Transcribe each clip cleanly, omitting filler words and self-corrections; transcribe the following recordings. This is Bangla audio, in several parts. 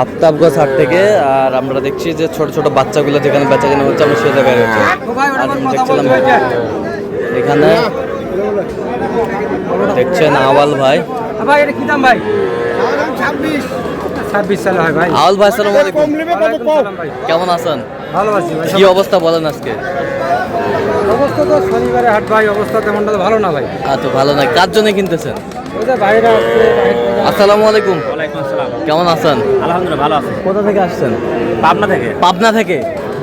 আফতাবগঞ্জ হাট থেকে। আর আমরা দেখছি যে ছোট ছোট বাচ্চাগুলো যেখানে বেচা কেনা হচ্ছে, আমরা সেই জায়গায় রয়েছে। দেখছিলাম এখানে দেখছেন আওয়াল ভাই। ভাই এটা কি দাম ভাই? 26 সালে হয় ভাই। আওয়াল ভাই আসসালামু আলাইকুম, কেমন আছেন? ভালো আছি ভাই। কি অবস্থা বলেন আজকে? অবস্থা তো শনিবারে হাট ভাই, অবস্থা তেমনটা ভালো না ভাই। আচ্ছা, ভালো নাই। কার জন্য কিনতেছেন? ওই যে বাইরে আসছে। আসসালামু আলাইকুম। ওয়ালাইকুম আসসালাম। কেমন আছেন? আলহামদুলিল্লাহ ভালো আছি। কোথা থেকে আসছেন? পাবনা থেকে। পাবনা থেকে।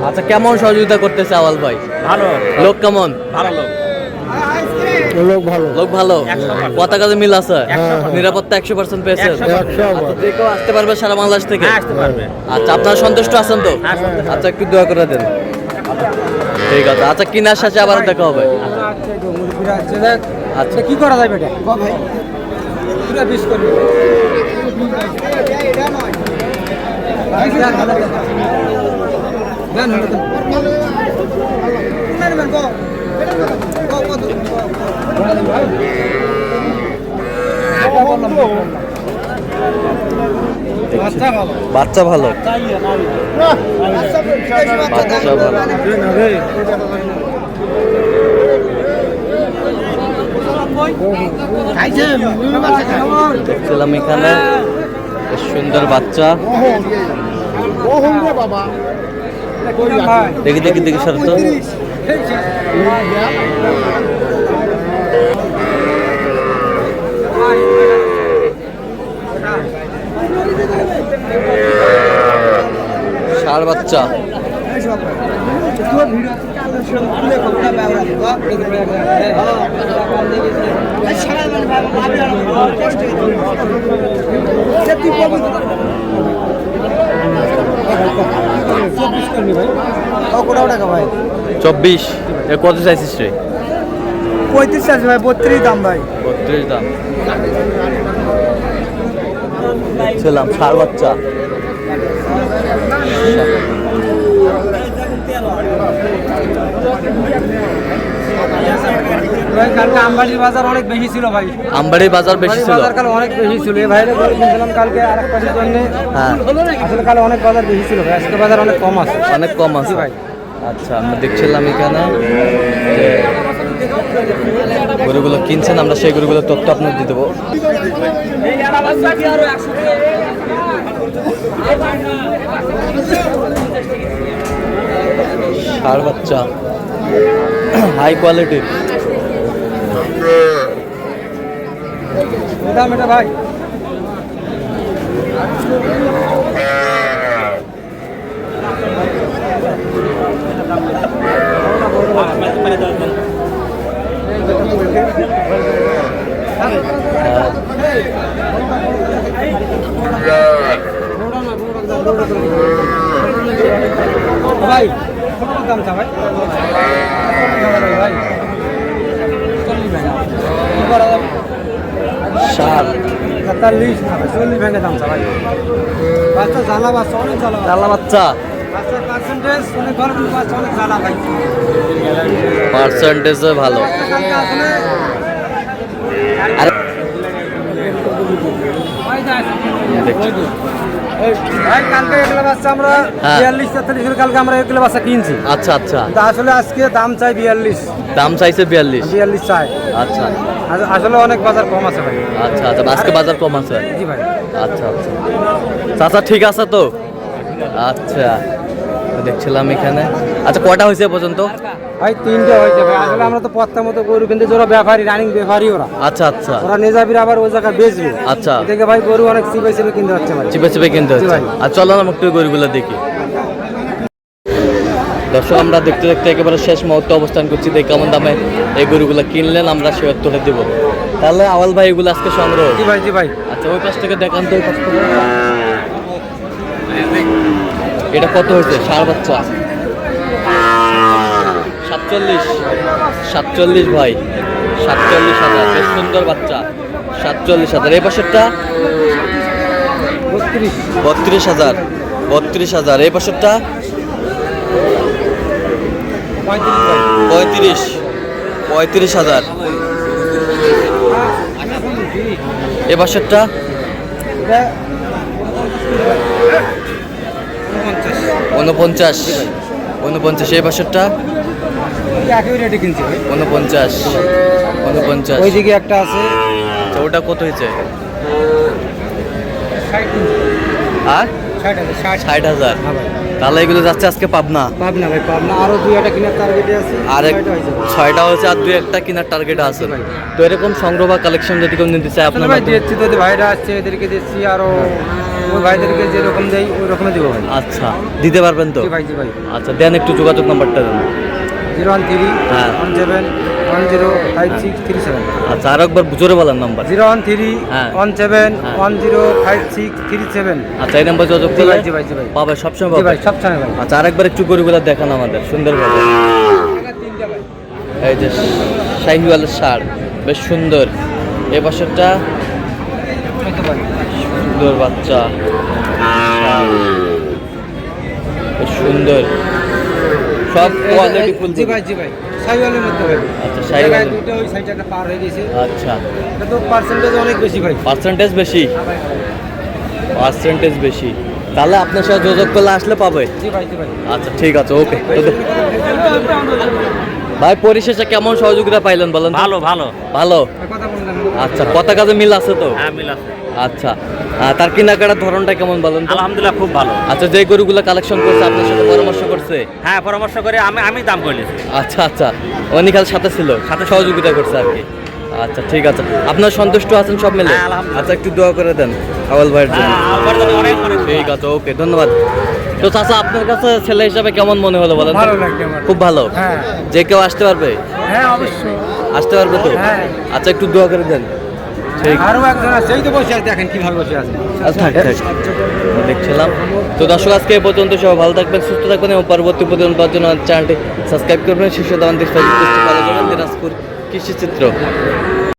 আচ্ছা, কেমন সহযোগিতা করতেছে আওয়াল ভাই? ভালো। লোক কেমন? ভালো লোক। লোক ভালো। পতাকাতে মিল আছে? নিরাপত্তা 100% পেয়েছেন? আচ্ছা, যে কেউ আসতে পারবে সারা বাংলাদেশ থেকে? আসতে পারবে। আচ্ছা, আপনারা সন্তুষ্ট আছেন তো? আচ্ছা, একটু দোয়া করে দেন। ঠিক আছে। আচ্ছা, কিনার সাথে আবার দেখা হবে। আচ্ছা কি করা যায় বেটা? ভাই পুরো 20 করবে। বাচ্চা ভালো। বাচ্চা ভালো। দেখছিলাম এখানে বেশ সুন্দর বাচ্চা। দেখি দেখি দেখি শর্ত। ষাঁড় বাচ্চা। ভাই 24। কত চাইছিস রে? 35 আছে ভাই। 32 দাম ভাই। 32 দাম। ছিলাম ষাঁড় বাচ্চা। কালকে আমবাড়ির বাজার অনেক বেশি ছিল ভাই। আমবাড়ির বাজার বেশি ছিল? বাজার কাল অনেক বেশি ছিল। এই ভাইরে কিনছিলাম কালকে আরেক পাশের জন্য। হ্যাঁ, আসলে কাল অনেক বাজার বেশি ছিল ভাই। আজকে বাজার অনেক কম আছে। অনেক কম আছে ভাই। আচ্ছা, আমরা দেখছিলাম এখানে যে গরুগুলো কিনছেন, আমরা সেই গরুগুলো তথ্য আপনার দিয়ে দেবো। ষাঁড় বাচ্চা হাই কোয়ালিটির। দাম এটা ভাই ভাই দাম চা ভাই ভাই 40 ভেঙে দাম চা ভাই। বাচ্চা জ্বালা বাচ্চা অনেক জ্বালা বাচ্চা। বাচ্চার পার্সেন্টেজ অনেক ভালো, কিন্তু বাচ্চা অনেক জ্বালা ভাই। পার্সেন্টেজে ভালো। ভাই কালকে এগুলো বাচ্চা আমরা 42-43 কালকে আমরা এগুলো বাচ্চা কিনছি। আচ্ছা আচ্ছা। আসলে আজকে দাম চাই 42। দাম চাইছে 42 চাই। আচ্ছা, আসলে অনেক বাজার কম আছে ভাই। আচ্ছা আচ্ছা, আজকে বাজার কম আছে। জি ভাই। আচ্ছা আচ্ছা চাচা, ঠিক আছে তো? আচ্ছা, দেখছিলাম এখানে। আচ্ছা, কয়টা হয়েছে পর্যন্ত? ভাই 3টে হয়েছে ভাই। আসলে আমরা তো পত্তা মতো গরু কিনতে, ওরা ব্যাপারী, রানিং ব্যাপারী ওরা। আচ্ছা আচ্ছা। ওরা নিয়ে যাবি আবার ওই জায়গায় বেচবে। আচ্ছা, এদিকে ভাই গরু অনেক চিপে চিপে কিনতে হচ্ছে ভাই। চিপে চিপে কিনতে হচ্ছে। আর চলো না একটু গরুগুলো দেখি। দর্শক, আমরা দেখতে দেখতে একেবারে শেষ মুহূর্তে অবস্থান করছি। দেখি কেমন দামে এই গরুগুলো কিনলেন, আমরা সে তুলে দিব। তাহলে আওয়াল ভাই এগুলো আজকে সংগ্রহ? জি ভাই, জি ভাই। আচ্ছা, ওই পাশ থেকে দেখান তো। ওই পাশ থেকে এটা কত হয়েছে? ষাঁড় বাচ্চা 47 ভাই। 47,000। বেশ সুন্দর বাচ্চা। 47,000। এই পাশেরটা 32,000। 32,000। এই বছরটা 35,000। এ বছরটা 49। এই বছরটা একই রেটে কিনছি ভাই। 49। ওইদিকে একটা আছে আচ্ছা, ওটা কত হয়েছে? 60 আর 60,000। হ্যাঁ ভাই। তাহলে এগুলো যাচ্ছে আজকে পাবনা। পাবনা ভাই, পাবনা আরো 2-1টা কেনার টার্গেটে আছে। আর এক 6টা হয়েছে ভাই। 6টা হচ্ছে, আর 2-1টা কেনার টার্গেট আছে। তো এরকম সংগ্রহ বা কালেকশন যদি কেউ নিতে চায় আপনার ভাই মাধ্যমে- দিচ্ছি তো, ভাইরা আসছে এদেরকে দিচ্ছি, আরো ওই ভাইদেরকে যেরকম দেয় ওই রকমই দেবো ভাই। আচ্ছা, দিতে পারবেন তো? জি ভাই, জি ভাই। আচ্ছা, দেন একটু যোগাযোগ নাম্বারটা দেন। 013 হ্যাঁ। 17 10 5637। আচ্ছা, আর একবার জোরে বলেন নাম্বার। 013 হ্যাঁ। 17 হ্যাঁ। 10 5637। আচ্ছা, এই নাম্বার যোগাযোগ জি করলে ভাই, জি ভাই, জি ভাই। পাবে, সবসময় জি পাবে। ভাই, সব সময় ভাই। আচ্ছা, আরেকবার একটু গরুগুলা দেখান আমাদের সুন্দরভাবে। এই যে শাহিওয়ালের ষাঁড়, বেশ সুন্দর। এ বছরটা সুন্দর বাচ্চা, বেশ সুন্দর, সব কোয়ালিটি ফুল। জি ভাই, জি ভাই। সাইওয়ালের মধ্যে ভাই। আচ্ছা, শাহিওয়াল। জায়গায় দুটো ওই সাইডে একটা পার হয়ে গেছে। আচ্ছা, এটা তো পার্সেন্টেজ অনেক বেশি ভাই। পার্সেন্টেজ বেশি। পার্সেন্টেজ বেশি, তাহলে আপনার সাথে যোগাযোগ করলে আসলে পাবে। জি ভাই, জি ভাই। আচ্ছা, ঠিক আছে, ওকে। ভাই, পরিশেষে কেমন সহযোগিতা পাইলেন বলেন তো? ভালো ভালো। ভালো। কথা বললাম। আচ্ছা, কথা কাজে মিল আছে তো? হ্যাঁ, মিল আছে। আচ্ছা, তার কেনাকাটার ধরনটা কেমন বলেন তো? আলহামদুলিল্লাহ খুব ভালো। আচ্ছা, যে গরুগুলো কালেকশন করছে আপনার সাথে পরামর্শ করছে? হ্যাঁ, পরামর্শ করে আমি দাম করে নিয়েছি। আচ্ছা আচ্ছা, উনি খাল সাথে ছিল, সাথে সহযোগিতা করছে আর কি। আচ্ছা, ঠিক আছে। আপনার সন্তুষ্ট আছেন সব মিলে? হ্যাঁ, আলহামদুলিল্লাহ। আচ্ছা, একটু দোয়া করে দেন আওয়াল ভাইয়ের জন্য। হ্যাঁ, আমার জন্য অনেক অনেক ঠিক আছে, ওকে, ধন্যবাদ। তো চাচা, আপনার কাছে ছেলে হিসাবে কেমন মনে হলো বলেন তো? ভালো লাগছে আমার। খুব ভালো। হ্যাঁ। যে কেউ আসতে পারবে? হ্যাঁ, অবশ্যই। আসতে পারবে তো? হ্যাঁ। আচ্ছা, একটু দোয়া করে দেন। ঠিক। আরো একজন আছে, এই তো বসে আছে, দেখেন কিভাবে বসে আছে। আচ্ছা, থাক থাক, দেখছিলাম। তো দর্শক, আজকে এই পর্যন্ত। সবাই ভালো থাকবেন, সুস্থ থাকবেন এবং পরবর্তী প্রতিদিন পাওয়ার জন্য চ্যানেলটি সাবস্ক্রাইব করবেন। শীর্ষ দামান দিনাজপুর কৃষি চিত্র।